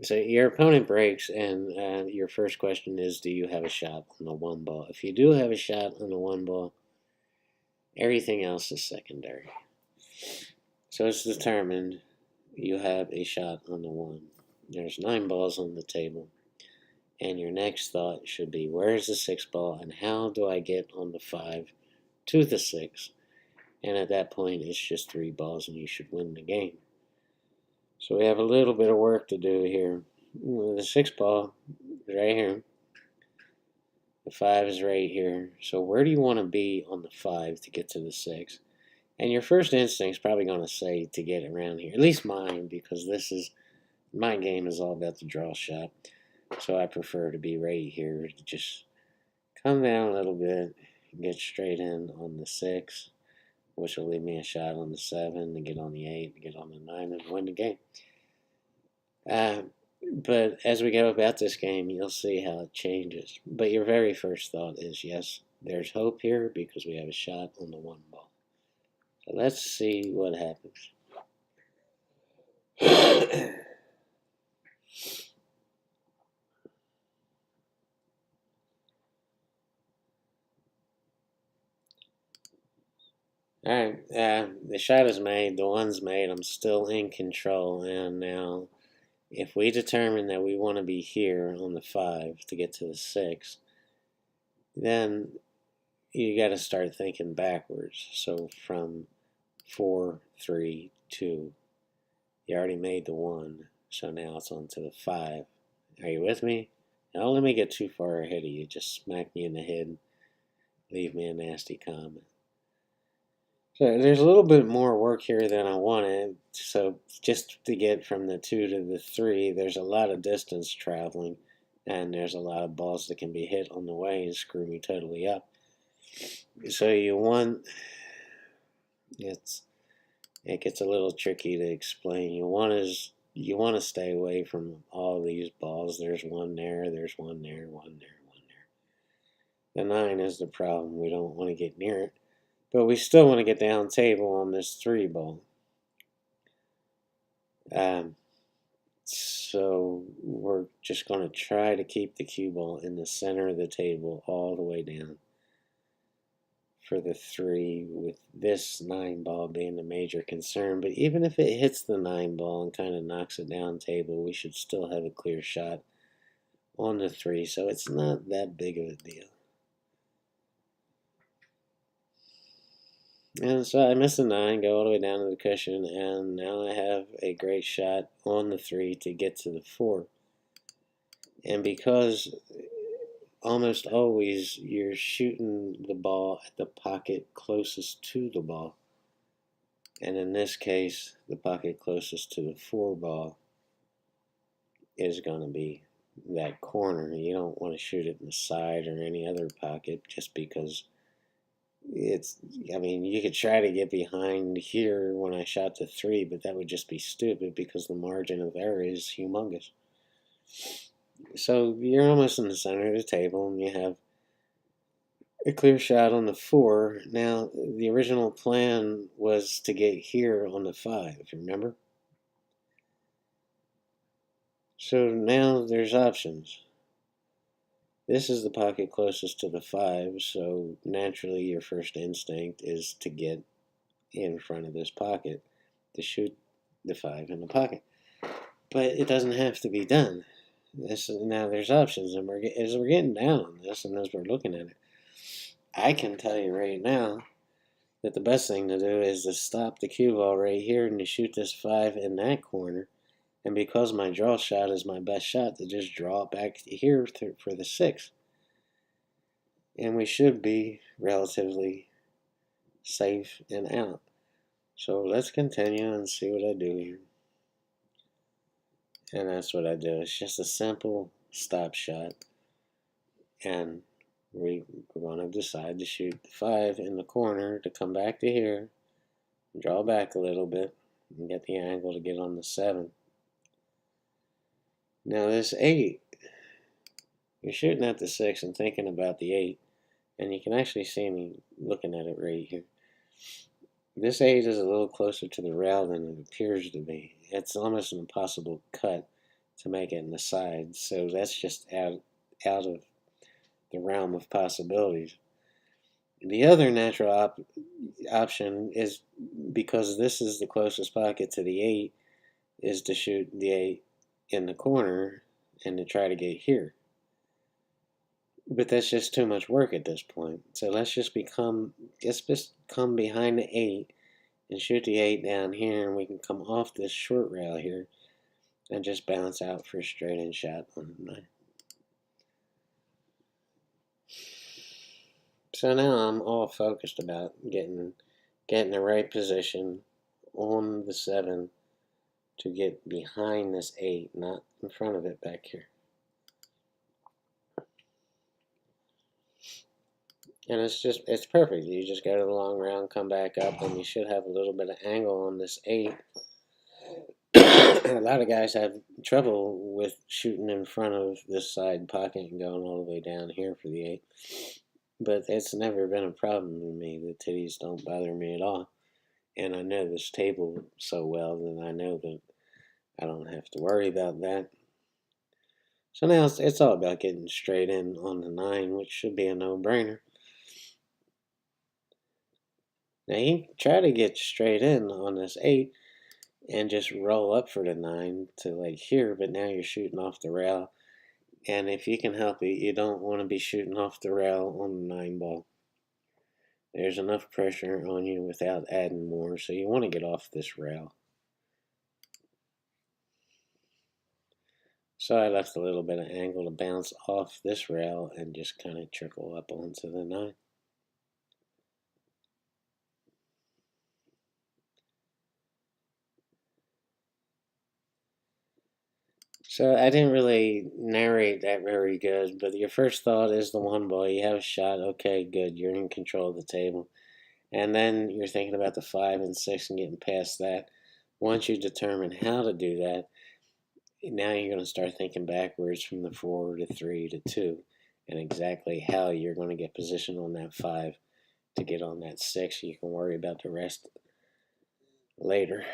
So your opponent breaks, and your first question is, do you have a shot on the one ball? If you do have a shot on the one ball, everything else is secondary. So it's determined you have a shot on the one. There's 9 balls on the table, and your next thought should be, where's the 6th ball, and how do I get on the 5 to the 6? And at that point, it's just 3 balls, and you should win the game. So we have a little bit of work to do here. The 6th ball is right here. The 5 is right here. So where do you want to be on the 5 to get to the 6? And your first instinct is probably going to say to get around here. At least mine, because my game is all about the draw shot. So I prefer to be right here. Just come down a little bit, get straight in on the 6, which will leave me a shot on the 7, to get on the 8, to get on the 9, and win the game. But as we go about this game, you'll see how it changes. But your very first thought is, yes, there's hope here because we have a shot on the one ball. So let's see what happens. Alright, the shot is made, the one's made, I'm still in control, and now if we determine that we want to be here on the 5 to get to the 6, then you got to start thinking backwards. So from 4, 3, 2, you already made the 1, so now it's on to the 5. Are you with me? Now don't let me get too far ahead of you. Just smack me in the head, leave me a nasty comment. So there's a little bit more work here than I wanted. So just to get from the 2 to the 3, there's a lot of distance traveling, and there's a lot of balls that can be hit on the way and screw me totally up. So it gets a little tricky to explain. You want to stay away from all these balls. There's one there, there's one there, one there, one there. The 9 is the problem. We don't want to get near it. But we still want to get down table on this 3 ball. So we're just going to try to keep the cue ball in the center of the table all the way down for the 3, with this 9 ball being the major concern. But even if it hits the 9 ball and kind of knocks it down table, we should still have a clear shot on the 3, so it's not that big of a deal. And so I miss the 9, go all the way down to the cushion, and now I have a great shot on the 3 to get to the 4. And because almost always you're shooting the ball at the pocket closest to the ball, and in this case, the pocket closest to the 4 ball is going to be that corner. You don't want to shoot it in the side or any other pocket just because you could try to get behind here when I shot the 3, but that would just be stupid because the margin of error is humongous. So you're almost in the center of the table and you have a clear shot on the 4. Now, the original plan was to get here on the 5, remember? So now there's options. This is the pocket closest to the 5, so naturally your first instinct is to get in front of this pocket to shoot the 5 in the pocket. But it doesn't have to be done. Now there's options, and as we're getting down on this and as we're looking at it, I can tell you right now that the best thing to do is to stop the cue ball right here and to shoot this 5 in that corner. And because my draw shot is my best shot, to just draw it back here for the 6. And we should be relatively safe and out. So let's continue and see what I do here. And that's what I do. It's just a simple stop shot. And we're going to decide to shoot the 5 in the corner to come back to here, draw back a little bit, and get the angle to get on the 7. Now this 8, you're shooting at the 6 and thinking about the 8, and you can actually see me looking at it right here. This 8 is a little closer to the rail than it appears to be. It's almost an impossible cut to make it in the side. So that's just out of the realm of possibilities. The other natural option is, because this is the closest pocket to the 8, is to shoot the 8 in the corner and to try to get here. But that's just too much work at this point. So let's just come behind the 8 and shoot the 8 down here, and we can come off this short rail here and just bounce out for a straight in shot on the 9. So now I'm all focused about getting the right position on the 7 to get behind this 8, not in front of it back here. And it's perfect. You just go to the long round, come back up, and you should have a little bit of angle on this 8. A lot of guys have trouble with shooting in front of this side pocket and going all the way down here for the 8. But it's never been a problem to me. The titties don't bother me at all. And I know this table so well that I know that I don't have to worry about that. So now it's all about getting straight in on the 9, which should be a no-brainer. Now you try to get straight in on this 8 and just roll up for the 9 to like here, but now you're shooting off the rail. And if you can help it, you don't want to be shooting off the rail on the 9 ball. There's enough pressure on you without adding more, so you want to get off this rail. So I left a little bit of angle to bounce off this rail and just kind of trickle up onto the 9. So I didn't really narrate that very good, but your first thought is the 1 ball. You have a shot. Okay, good. You're in control of the table. And then you're thinking about the 5 and 6 and getting past that. Once you determine how to do that, now you're going to start thinking backwards from the 4 to 3 to 2 and exactly how you're going to get positioned on that 5 to get on that 6. You can worry about the rest later.